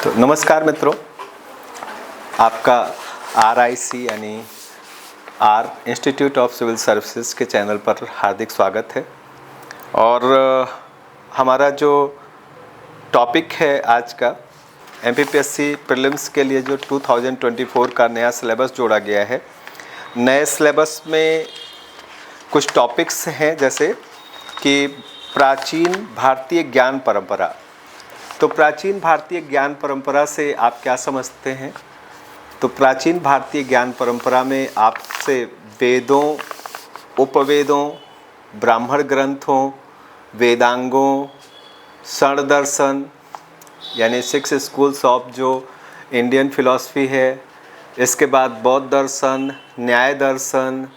तो नमस्कार मित्रों, आपका RIC यानी R institute of civil services के चैनल पर हार्दिक स्वागत है। और हमारा जो टॉपिक है आज का MPPSC प्रीलिम्स के लिए जो 2024 का नया सिलेबस जोड़ा गया है। नए सिलेबस में कुछ टॉपिक्स हैं जैसे कि प्राचीन भारतीय ज्ञान परंपरा। तो प्राचीन भारतीय ज्ञान परंपरा से आप क्या समझते हैं? तो प्राचीन भारतीय ज्ञान परंपरा में आपसे वेदों, उपवेदों, ब्राह्मण ग्रंथों, वेदांगों, शरण दर्शन यानी 6 स्कूल्स ऑफ जो इंडियन फिलॉसफी है, इसके बाद बौद्ध दर्शन, न्याय दर्शन,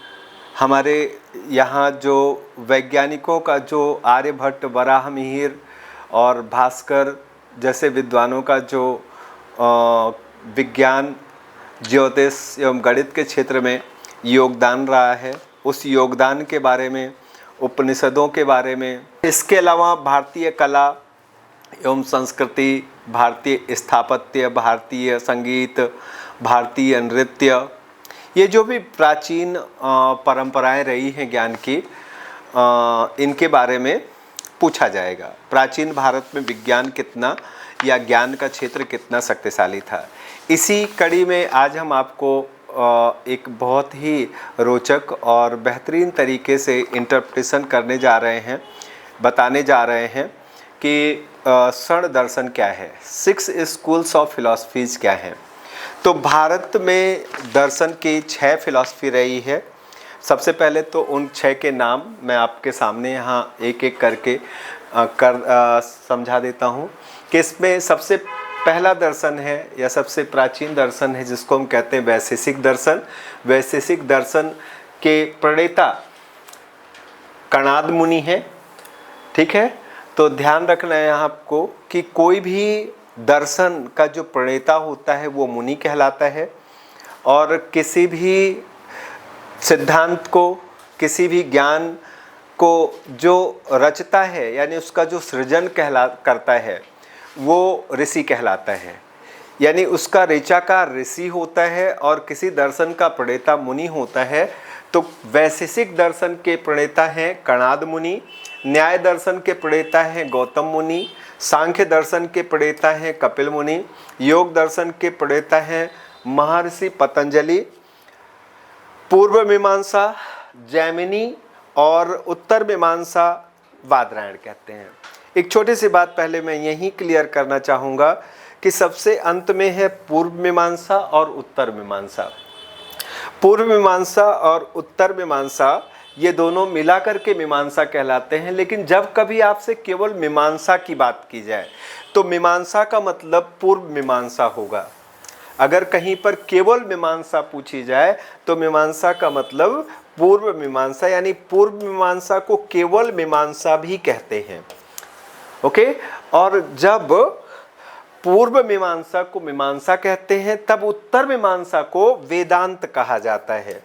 हमारे यहाँ जो वैज्ञानिकों का जो आर्यभट्ट, वराहमिहिर और भास्कर जैसे विद्वानों का जो विज्ञान, ज्योतिष एवं गणित के क्षेत्र में योगदान रहा है, उस योगदान के बारे में, उपनिषदों के बारे में। इसके अलावा भारतीय कला एवं संस्कृति, भारतीय स्थापत्य, भारतीय संगीत, भारतीय नृत्य, ये जो भी प्राचीन परंपराएं रही हैं ज्ञान की, इनके बारे में पूछा जाएगा। प्राचीन भारत में विज्ञान कितना या ज्ञान का क्षेत्र कितना शक्तिशाली था। इसी कड़ी में आज हम आपको एक बहुत ही रोचक और बेहतरीन तरीके से इंटरप्रिटेशन करने जा रहे हैं, बताने जा रहे हैं कि शरण दर्शन क्या है, 6 स्कूल्स ऑफ फिलॉसफीज क्या हैं। तो भारत में दर्शन की 6 फिलॉसफी रही है। सबसे पहले तो उन 6 के नाम मैं आपके सामने यहाँ एक एक करके समझा देता हूँ कि इसमें सबसे पहला दर्शन है या सबसे प्राचीन दर्शन है जिसको हम कहते हैं वैशेषिक दर्शन। वैशेषिक दर्शन के प्रणेता कणाद मुनि है। ठीक है, तो ध्यान रखना है यहाँ आपको कि कोई भी दर्शन का जो प्रणेता होता है वो मुनि कहलाता है, और किसी भी सिद्धांत को, किसी भी ज्ञान को जो रचता है यानी उसका जो सृजन करता है वो ऋषि कहलाता है, यानी उसका ऋचाकार ऋषि होता है और किसी दर्शन का प्रणेता मुनि होता है। तो वैशेषिक दर्शन के प्रणेता हैं कणाद मुनि, न्याय दर्शन के प्रणेता हैं गौतम मुनि, सांख्य दर्शन के प्रणेता हैं कपिल मुनि, योग दर्शन के प्रणेता हैं महर्षि पतंजलि, पूर्व मीमांसा जैमिनी और उत्तर मीमांसा बादरायण कहते हैं। एक छोटी सी बात पहले मैं यहीं क्लियर करना चाहूँगा कि सबसे अंत में है पूर्व मीमांसा और उत्तर मीमांसा। पूर्व मीमांसा और उत्तर मीमांसा ये दोनों मिलाकर के मीमांसा कहलाते हैं, लेकिन जब कभी आपसे केवल मीमांसा की बात की जाए तो मीमांसा का मतलब पूर्व मीमांसा होगा। अगर कहीं पर केवल मीमांसा पूछी जाए तो मीमांसा का मतलब पूर्व मीमांसा, यानी पूर्व मीमांसा को केवल मीमांसा भी कहते हैं। ओके, और जब पूर्व मीमांसा को मीमांसा कहते हैं तब उत्तर मीमांसा को वेदांत कहा जाता है।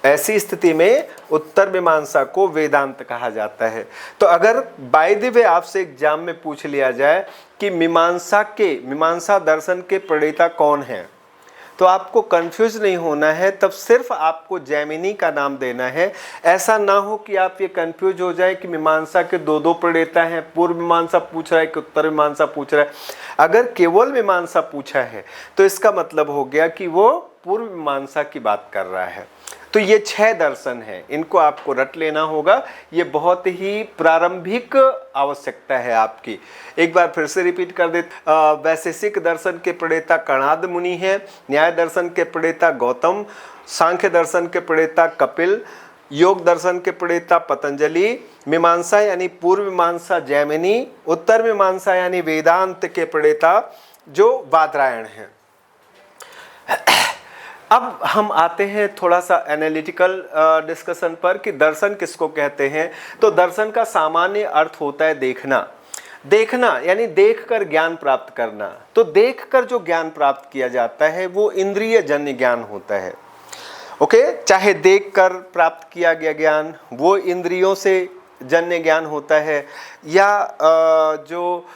ऐसी स्थिति में उत्तर मीमांसा को वेदांत कहा जाता है। तो अगर बाय द वे आपसे एग्जाम में पूछ लिया जाए कि मीमांसा दर्शन के प्रणेता कौन हैं, तो आपको कंफ्यूज नहीं होना है, तब सिर्फ आपको जैमिनी का नाम देना है। ऐसा ना हो कि आप ये कंफ्यूज हो जाए कि मीमांसा के दो प्रणेता हैं, पूर्व मीमांसा पूछ रहा है कि उत्तर मीमांसा पूछ रहा है। अगर केवल मीमांसा पूछा है तो इसका मतलब हो गया कि वो पूर्व मीमांसा की बात कर रहा है। तो ये 6 दर्शन हैं, इनको आपको रट लेना होगा। ये बहुत ही प्रारंभिक आवश्यकता है आपकी। एक बार फिर से रिपीट कर देते। वैशेषिक दर्शन के प्रणेता कणाद मुनि हैं, न्याय दर्शन के प्रणेता गौतम, सांख्य दर्शन के प्रणेता कपिल, योग दर्शन के प्रणेता पतंजलि, मीमांसा यानी पूर्व मीमांसा जैमिनी, उत्तर मीमांसा यानी वेदांत के प्रणेता जो बादरायण हैं। अब हम आते हैं थोड़ा सा एनालिटिकल डिस्कशन पर कि दर्शन किसको कहते हैं। तो दर्शन का सामान्य अर्थ होता है देखना। देखना यानी देखकर ज्ञान प्राप्त करना। तो देखकर जो ज्ञान प्राप्त किया जाता है वो इंद्रिय जन्य ज्ञान होता है। ओके, चाहे देखकर प्राप्त किया गया ज्ञान वो इंद्रियों से जन्य ज्ञान होता है, या जो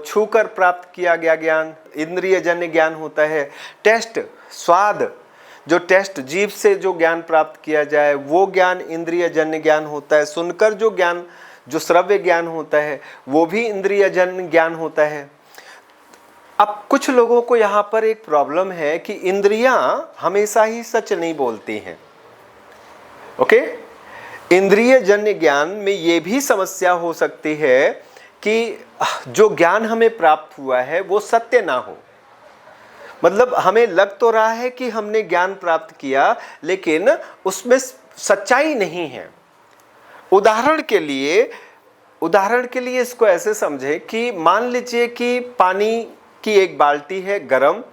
छूकर प्राप्त किया गया ज्ञान इंद्रिय जन्य ज्ञान होता है। टेस्ट, स्वाद, जो टेस्ट जीभ से जो ज्ञान प्राप्त किया जाए वो ज्ञान इंद्रिय जन्य ज्ञान होता है। सुनकर जो ज्ञान, जो श्रव्य ज्ञान होता है वो भी इंद्रिय जन्य ज्ञान होता है। अब कुछ लोगों को यहाँ पर एक प्रॉब्लम है कि इंद्रियां हमेशा ही सच नहीं बोलती हैं। ओके, इंद्रिय जन्य ज्ञान में ये भी समस्या हो सकती है कि जो ज्ञान हमें प्राप्त हुआ है वो सत्य ना हो। मतलब हमें लग तो रहा है कि हमने ज्ञान प्राप्त किया, लेकिन उसमें सच्चाई नहीं है। उदाहरण के लिए इसको ऐसे समझे कि मान लीजिए कि पानी की एक बाल्टी है गरम,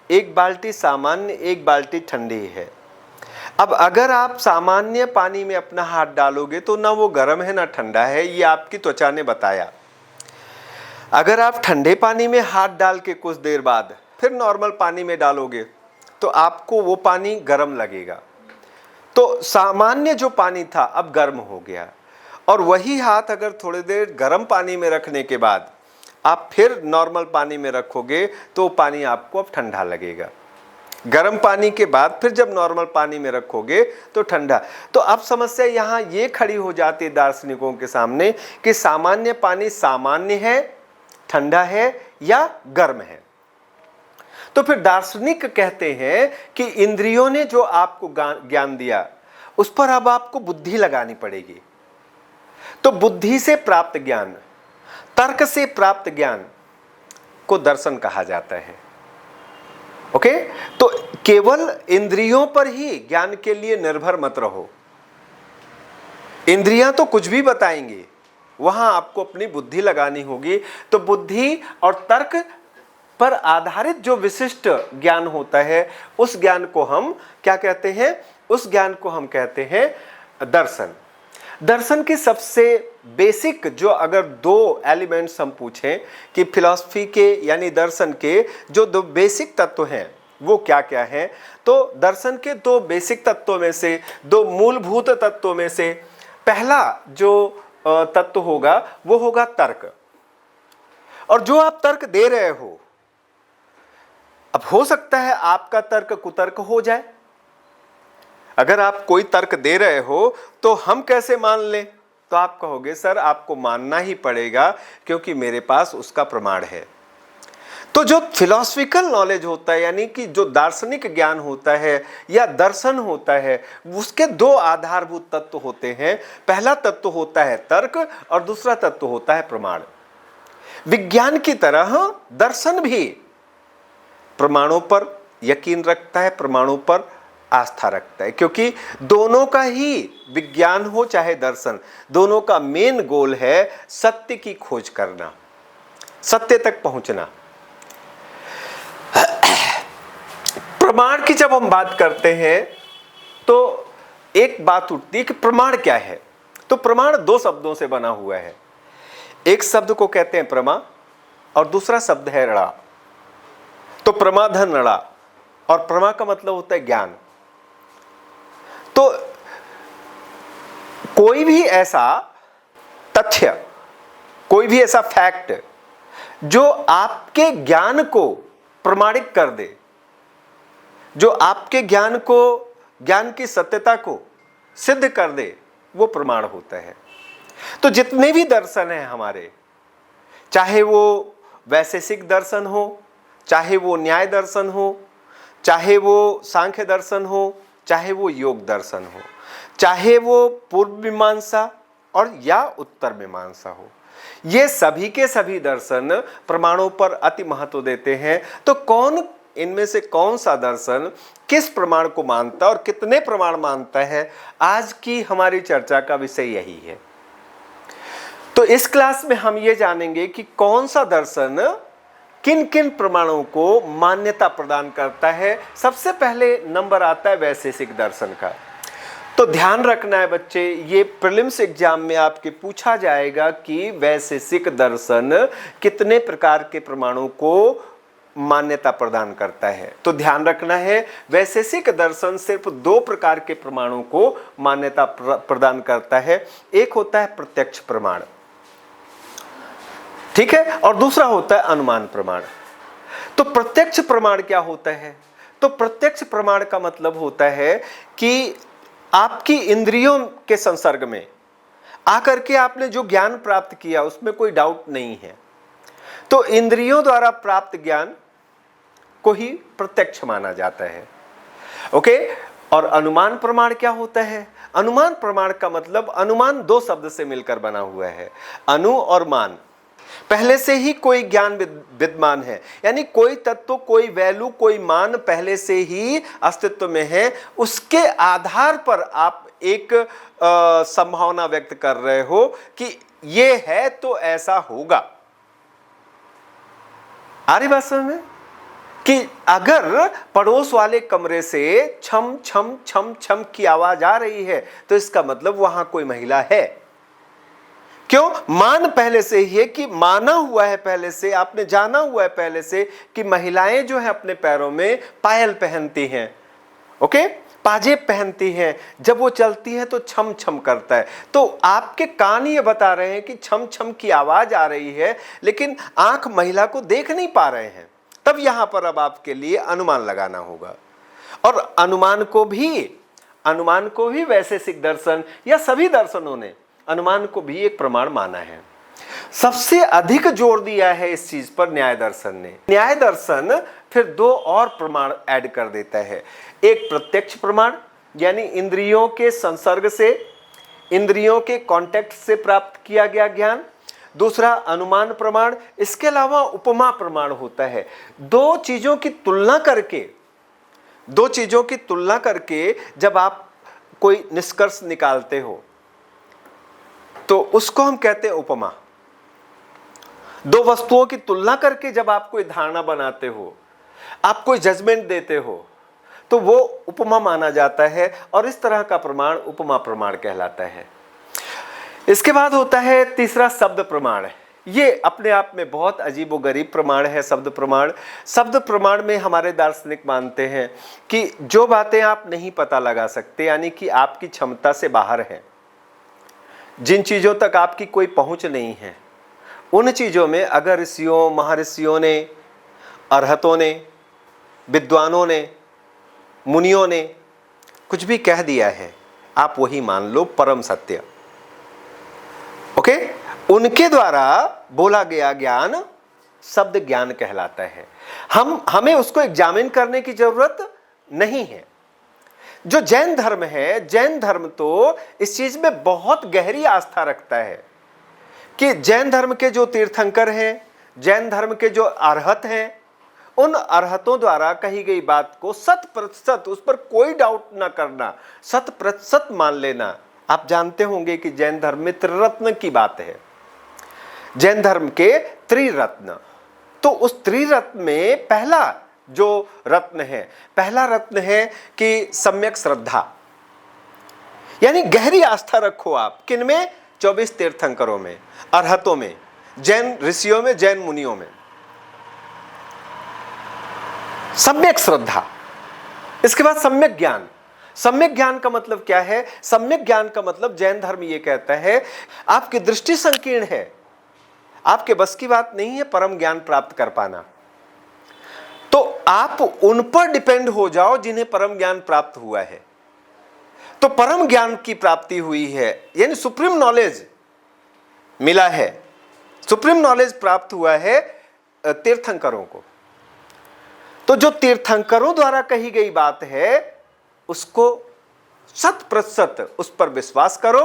एक बाल्टी सामान्य, एक बाल्टी ठंडी है। अब अगर आप सामान्य पानी में अपना हाथ डालोगे तो ना वो गर्म है ना ठंडा है, ये आपकी त्वचा ने बताया। अगर आप ठंडे पानी में हाथ डाल के कुछ देर बाद फिर नॉर्मल पानी में डालोगे तो आपको वो पानी गर्म लगेगा। तो सामान्य जो पानी था अब गर्म हो गया, और वही हाथ अगर थोड़ी देर गर्म पानी में रखने के बाद आप फिर नॉर्मल पानी में रखोगे तो पानी आपको अब ठंडा लगेगा। गर्म पानी के बाद फिर जब नॉर्मल पानी में रखोगे तो ठंडा। तो अब समस्या यहाँ ये खड़ी हो जाती है दार्शनिकों के सामने कि सामान्य पानी सामान्य है, ठंडा है या गर्म है। तो फिर दार्शनिक कहते हैं कि इंद्रियों ने जो आपको ज्ञान दिया उस पर अब आपको बुद्धि लगानी पड़ेगी। तो बुद्धि से प्राप्त ज्ञान, तर्क से प्राप्त ज्ञान को दर्शन कहा जाता है। ओके, तो केवल इंद्रियों पर ही ज्ञान के लिए निर्भर मत रहो। इंद्रियां तो कुछ भी बताएंगी, वहां आपको अपनी बुद्धि लगानी होगी। तो बुद्धि और तर्क पर आधारित जो विशिष्ट ज्ञान होता है उस ज्ञान को हम क्या कहते हैं? उस ज्ञान को हम कहते हैं दर्शन। दर्शन की सबसे बेसिक जो अगर दो एलिमेंट्स हम पूछें कि फिलॉसफी के यानी दर्शन के जो दो बेसिक तत्व हैं वो क्या क्या हैं, तो दर्शन के दो बेसिक तत्वों में से, दो मूलभूत तत्वों में से पहला जो तत्व होगा वो होगा तर्क। और जो आप तर्क दे रहे हो, अब हो सकता है आपका तर्क कुतर्क हो जाए। अगर आप कोई तर्क दे रहे हो तो हम कैसे मान लें? तो आप कहोगे सर आपको मानना ही पड़ेगा क्योंकि मेरे पास उसका प्रमाण है। तो जो फिलॉसफिकल नॉलेज होता है यानी कि जो दार्शनिक ज्ञान होता है या दर्शन होता है, उसके दो आधारभूत तत्व होते हैं। पहला तत्व होता है तर्क और दूसरा तत्व होता है प्रमाण। विज्ञान की तरह दर्शन भी प्रमाणों पर यकीन रखता है, प्रमाणों पर आस्था रखता है, क्योंकि दोनों का ही विज्ञान हो चाहे दर्शन, दोनों का मेन गोल है सत्य की खोज करना, सत्य तक पहुंचना। प्रमाण की जब हम बात करते हैं तो एक बात उठती है कि प्रमाण क्या है। तो प्रमाण दो शब्दों से बना हुआ है। एक शब्द को कहते हैं प्रमा और दूसरा शब्द है ऋणा। तो प्रमाधन ऋणा, और प्रमा का मतलब होता है ज्ञान। तो कोई भी ऐसा तथ्य, कोई भी ऐसा फैक्ट जो आपके ज्ञान को प्रमाणित कर दे, जो आपके ज्ञान को, ज्ञान की सत्यता को सिद्ध कर दे, वो प्रमाण होता है। तो जितने भी दर्शन हैं हमारे, चाहे वो वैशेषिक दर्शन हो, चाहे वो न्याय दर्शन हो, चाहे वो सांख्य दर्शन हो, चाहे वो योग दर्शन हो, चाहे वो पूर्व मीमांसा और या उत्तर मीमांसा हो, ये सभी के सभी दर्शन प्रमाणों पर अति महत्व देते हैं। तो कौन इनमें से कौन सा दर्शन किस प्रमाण को मानता है और कितने प्रमाण मानता है, आज की हमारी चर्चा का विषय यही है। तो इस क्लास में हम ये जानेंगे कि कौन सा दर्शन किन किन प्रमाणों को मान्यता प्रदान करता है। सबसे पहले नंबर आता है वैशेषिक दर्शन का। तो ध्यान रखना है बच्चे, ये प्रीलिम्स एग्जाम में आपके पूछा जाएगा कि वैशेषिक दर्शन कितने प्रकार के प्रमाणों को मान्यता प्रदान करता है। तो ध्यान रखना है, वैशेषिक दर्शन सिर्फ दो प्रकार के प्रमाणों को मान्यता प्रदान करता है। एक होता है प्रत्यक्ष प्रमाण, ठीक है, और दूसरा होता है अनुमान प्रमाण। तो प्रत्यक्ष प्रमाण क्या होता है? तो प्रत्यक्ष प्रमाण का मतलब होता है कि आपकी इंद्रियों के संसर्ग में आकर के आपने जो ज्ञान प्राप्त किया उसमें कोई डाउट नहीं है, तो इंद्रियों द्वारा प्राप्त ज्ञान को ही प्रत्यक्ष माना जाता है। ओके। और अनुमान प्रमाण क्या होता है? अनुमान प्रमाण का मतलब, अनुमान दो शब्द से मिलकर बना हुआ है, अनु और मान। पहले से ही कोई ज्ञान विद्यमान है, यानी कोई तत्व, कोई वैल्यू, कोई मान पहले से ही अस्तित्व में है, उसके आधार पर आप एक संभावना व्यक्त कर रहे हो कि ये है तो ऐसा होगा। आ रही बात समझ में? कि अगर पड़ोस वाले कमरे से छम छम छम छम की आवाज आ रही है तो इसका मतलब वहां कोई महिला है। क्यों? मान पहले से ही है, कि माना हुआ है पहले से, आपने जाना हुआ है पहले से कि महिलाएं जो है अपने पैरों में पायल पहनती हैं, ओके, पाजेब पहनती हैं, जब वो चलती है तो छम छम करता है। तो आपके कान ये बता रहे हैं कि छम छम की आवाज आ रही है, लेकिन आंख महिला को देख नहीं पा रहे हैं। तब यहां पर अब आपके लिए अनुमान लगाना होगा। और अनुमान को भी वैशेषिक दर्शन या सभी दर्शनों ने अनुमान को भी एक प्रमाण माना है। सबसे अधिक जोर दिया है इस चीज पर न्याय दर्शन ने। न्याय दर्शन फिर दो और प्रमाण ऐड कर देता है। एक प्रत्यक्ष प्रमाण, यानी इंद्रियों के संसर्ग से, इंद्रियों के कांटेक्ट से प्राप्त किया गया ज्ञान। दूसरा अनुमान प्रमाण। इसके अलावा उपमा प्रमाण होता है। दो चीजों की तुलना करके जब आप कोई निष्कर्ष निकालते हो तो उसको हम कहते हैं उपमा। दो वस्तुओं की तुलना करके जब आप कोई धारणा बनाते हो, आप कोई जजमेंट देते हो, तो वो उपमा माना जाता है, और इस तरह का प्रमाण उपमा प्रमाण कहलाता है। इसके बाद होता है तीसरा शब्द प्रमाण। ये अपने आप में बहुत अजीबोगरीब प्रमाण है। शब्द प्रमाण में हमारे दार्शनिक मानते हैं कि जो बातें आप नहीं पता लगा सकते, यानी कि आपकी क्षमता से बाहर हैं, जिन चीजों तक आपकी कोई पहुंच नहीं है, उन चीजों में अगर ऋषियों, महर्षियों ने, अरहतों ने, विद्वानों ने, मुनियों ने कुछ भी कह दिया है, आप वही मान लो परम सत्य। ओके। उनके द्वारा बोला गया ज्ञान शब्द ज्ञान कहलाता है। हमें उसको एग्जामिन करने की जरूरत नहीं है। जो जैन धर्म है, जैन धर्म तो इस चीज में बहुत गहरी आस्था रखता है कि जैन धर्म के जो तीर्थंकर हैं, जैन धर्म के जो अरहत हैं, उन अरहतों द्वारा कही गई बात को 100% उस पर कोई डाउट ना करना, 100% मान लेना। आप जानते होंगे कि जैन धर्म में त्रिरत्न की बात है, जैन धर्म के त्रिरत्न। तो उस त्रिरत्न में पहला जो रत्न है, पहला रत्न है कि सम्यक श्रद्धा, यानी गहरी आस्था रखो आप। किनमें? 24 तीर्थंकरों में, अरहतों में, जैन ऋषियों में, जैन मुनियों में। सम्यक श्रद्धा। इसके बाद सम्यक ज्ञान। सम्यक ज्ञान का मतलब क्या है? सम्यक ज्ञान का मतलब जैन धर्म ये कहता है, आपकी दृष्टि संकीर्ण है, आपके बस की बात नहीं है परम ज्ञान प्राप्त कर पाना, तो आप उन पर डिपेंड हो जाओ जिन्हें परम ज्ञान प्राप्त हुआ है। तो परम ज्ञान की प्राप्ति हुई है, यानी सुप्रीम नॉलेज मिला है, सुप्रीम नॉलेज प्राप्त हुआ है तीर्थंकरों को। तो जो तीर्थंकरों द्वारा कही गई बात है उसको 100% उस पर विश्वास करो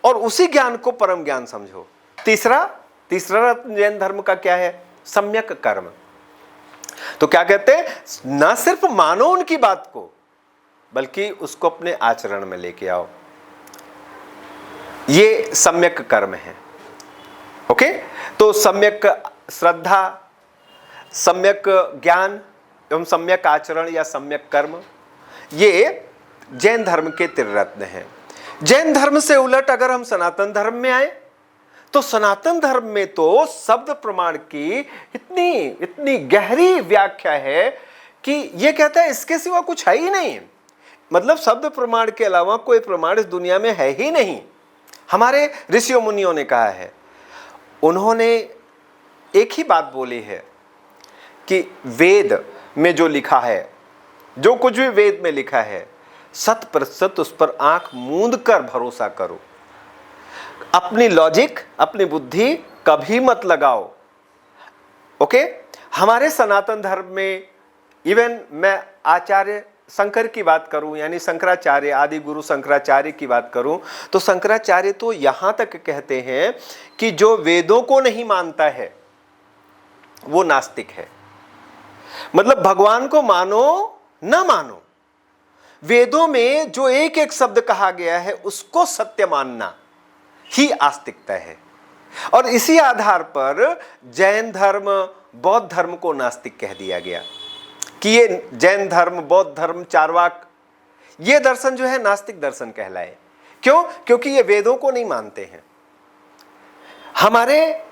और उसी ज्ञान को परम ज्ञान समझो। तीसरा रत्न जैन धर्म का क्या है? सम्यक कर्म। तो क्या कहते हैं? ना सिर्फ मानो उनकी बात को, बल्कि उसको अपने आचरण में लेके आओ। ये सम्यक कर्म है। ओके। तो सम्यक श्रद्धा, सम्यक ज्ञान एवं सम्यक आचरण या सम्यक कर्म, ये जैन धर्म के त्रिरत्न हैं। जैन धर्म से उलट अगर हम सनातन धर्म में आए तो सनातन धर्म में तो शब्द प्रमाण की इतनी इतनी गहरी व्याख्या है कि ये कहता है इसके सिवा कुछ है ही नहीं। मतलब शब्द प्रमाण के अलावा कोई प्रमाण इस दुनिया में है ही नहीं। हमारे ऋषियों मुनियों ने कहा है, उन्होंने एक ही बात बोली है कि वेद में जो लिखा है, जो कुछ भी वेद में लिखा है, 100% उस पर आंख मूंद कर भरोसा करो। अपनी लॉजिक, अपनी बुद्धि कभी मत लगाओ। ओके? हमारे सनातन धर्म में इवन मैं आचार्य शंकर की बात करूं, यानी शंकराचार्य, आदि गुरु शंकराचार्य की बात करूं, तो शंकराचार्य तो यहां तक कहते हैं कि जो वेदों को नहीं मानता है वो नास्तिक है। मतलब भगवान को मानो ना मानो, वेदों में जो एक एक शब्द कहा गया है उसको सत्य मानना ही आस्तिकता है। और इसी आधार पर जैन धर्म, बौद्ध धर्म को नास्तिक कह दिया गया कि ये जैन धर्म, बौद्ध धर्म, चार्वाक, ये दर्शन जो है नास्तिक दर्शन कहलाए। क्यों? क्योंकि ये वेदों को नहीं मानते हैं। हमारे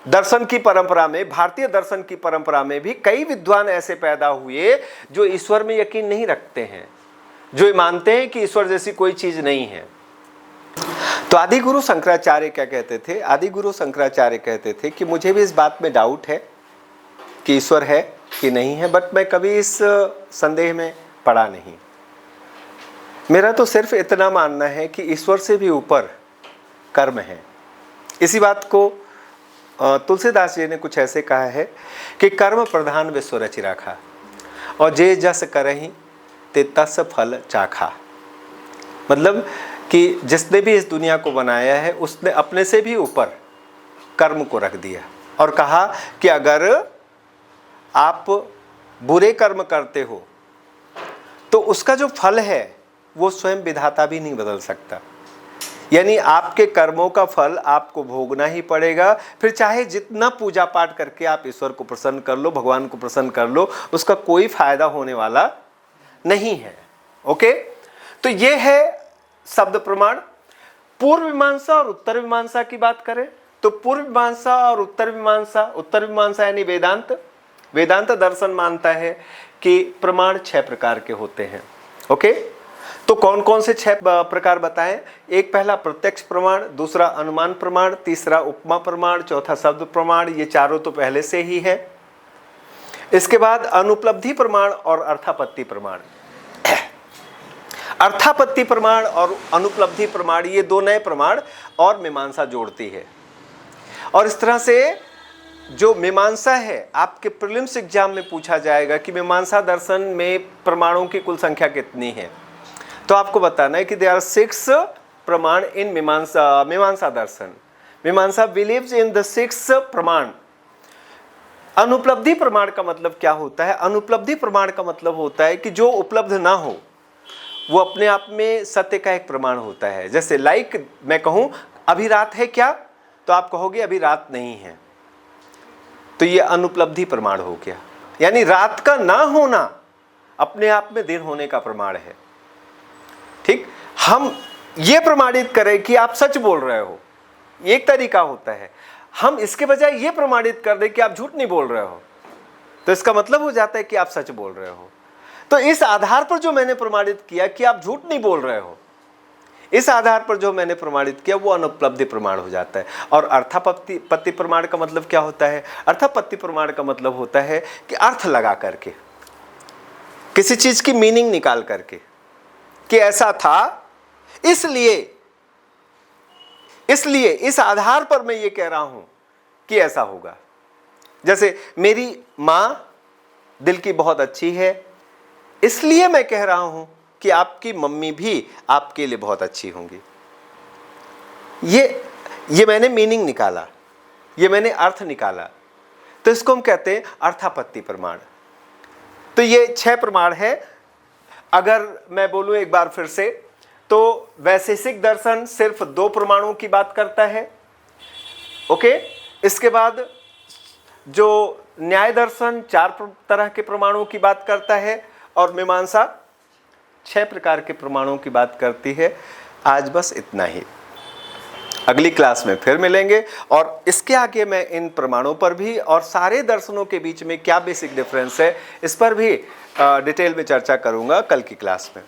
दर्शन की परंपरा में, भारतीय दर्शन की परंपरा में भी कई विद्वान ऐसे पैदा हुए जो ईश्वर में यकीन नहीं रखते हैं, जो मानते हैं कि ईश्वर जैसी कोई चीज नहीं है। तो आदि गुरु शंकराचार्य क्या कहते थे? आदि गुरु शंकराचार्य कहते थे कि मुझे भी इस बात में डाउट है कि ईश्वर है कि नहीं है, बट मैं कभी इस संदेह में पड़ा नहीं। मेरा तो सिर्फ इतना मानना है कि ईश्वर से भी ऊपर कर्म है। इसी बात को तुलसीदास जी ने कुछ ऐसे कहा है कि कर्म प्रधान विश्व रचि राखा, और जे जस करहि ते तस फल चाखा। मतलब कि जिसने भी इस दुनिया को बनाया है उसने अपने से भी ऊपर कर्म को रख दिया और कहा कि अगर आप बुरे कर्म करते हो तो उसका जो फल है वो स्वयं विधाता भी नहीं बदल सकता। यानी आपके कर्मों का फल आपको भोगना ही पड़ेगा। फिर चाहे जितना पूजा पाठ करके आप ईश्वर को प्रसन्न कर लो, भगवान को प्रसन्न कर लो, उसका कोई फायदा होने वाला नहीं है। ओके? तो ये है शब्द प्रमाण। पूर्व मीमांसा और उत्तर मीमांसा की बात करें तो पूर्व मीमांसा और उत्तर मीमांसा यानी वेदांत, वेदांत दर्शन मानता है कि प्रमाण 6 प्रकार के होते हैं। ओके? तो कौन कौन से 6 प्रकार बताएं? एक पहला प्रत्यक्ष प्रमाण, दूसरा अनुमान प्रमाण, तीसरा उपमा प्रमाण, चौथा शब्द प्रमाण। ये चारों तो पहले से ही है। इसके बाद अनुपलब्धि प्रमाण और अर्थापत्ति प्रमाण। अर्थापत्ति प्रमाण और अनुपलब्धि प्रमाण, ये 2 नए प्रमाण और मीमांसा जोड़ती है। और इस तरह से जो मीमांसा है, आपके प्रीलिम्स एग्जाम में पूछा जाएगा कि मीमांसा दर्शन में प्रमाणों की कुल संख्या कितनी है, तो आपको बताना है कि देयर आर 6 प्रमाण इन मीमांसा दर्शन। मीमांसा बिलीव्स इन द 6 प्रमाण। अनुपलब्धि प्रमाण का मतलब क्या होता है? अनुपलब्धि प्रमाण का मतलब होता है कि जो उपलब्ध ना हो वो अपने आप में सत्य का एक प्रमाण होता है। जैसे लाइक मैं कहूं अभी रात है क्या, तो आप कहोगे अभी रात नहीं है, तो ये अनुपलब्धि प्रमाण हो गया। यानी रात का ना होना अपने आप में दिन होने का प्रमाण है। ठीक? हम ये प्रमाणित करें कि आप सच बोल रहे हो, एक तरीका होता है। हम इसके बजाय ये प्रमाणित कर दें कि आप झूठ नहीं बोल रहे हो, तो इसका मतलब हो जाता है कि आप सच बोल रहे हो। तो इस आधार पर जो मैंने प्रमाणित किया कि आप झूठ नहीं बोल रहे हो, इस आधार पर जो मैंने प्रमाणित किया वो अनुपलब्धि प्रमाण हो जाता है। और अर्थापत्ति प्रमाण का मतलब क्या होता है? अर्थापत्ति प्रमाण का मतलब होता है कि अर्थ लगा करके, किसी चीज की मीनिंग निकाल करके कि ऐसा था, इसलिए इस आधार पर मैं ये कह रहा हूं कि ऐसा होगा। जैसे मेरी मां दिल की बहुत अच्छी है, इसलिए मैं कह रहा हूं कि आपकी मम्मी भी आपके लिए बहुत अच्छी होंगी। ये मैंने मीनिंग निकाला, ये मैंने अर्थ निकाला, तो इसको हम कहते हैं अर्थापत्ति प्रमाण। तो ये 6 प्रमाण है। अगर मैं बोलूं एक बार फिर से, तो वैशेषिक दर्शन सिर्फ 2 प्रमाणों की बात करता है। ओके? इसके बाद जो न्याय दर्शन 4 तरह के प्रमाणों की बात करता है, और मीमांसा 6 प्रकार के प्रमाणों की बात करती है। आज बस इतना ही। अगली क्लास में फिर मिलेंगे और इसके आगे मैं इन प्रमाणों पर भी और सारे दर्शनों के बीच में क्या बेसिक डिफरेंस है इस पर भी डिटेल में चर्चा करूंगा कल की क्लास में।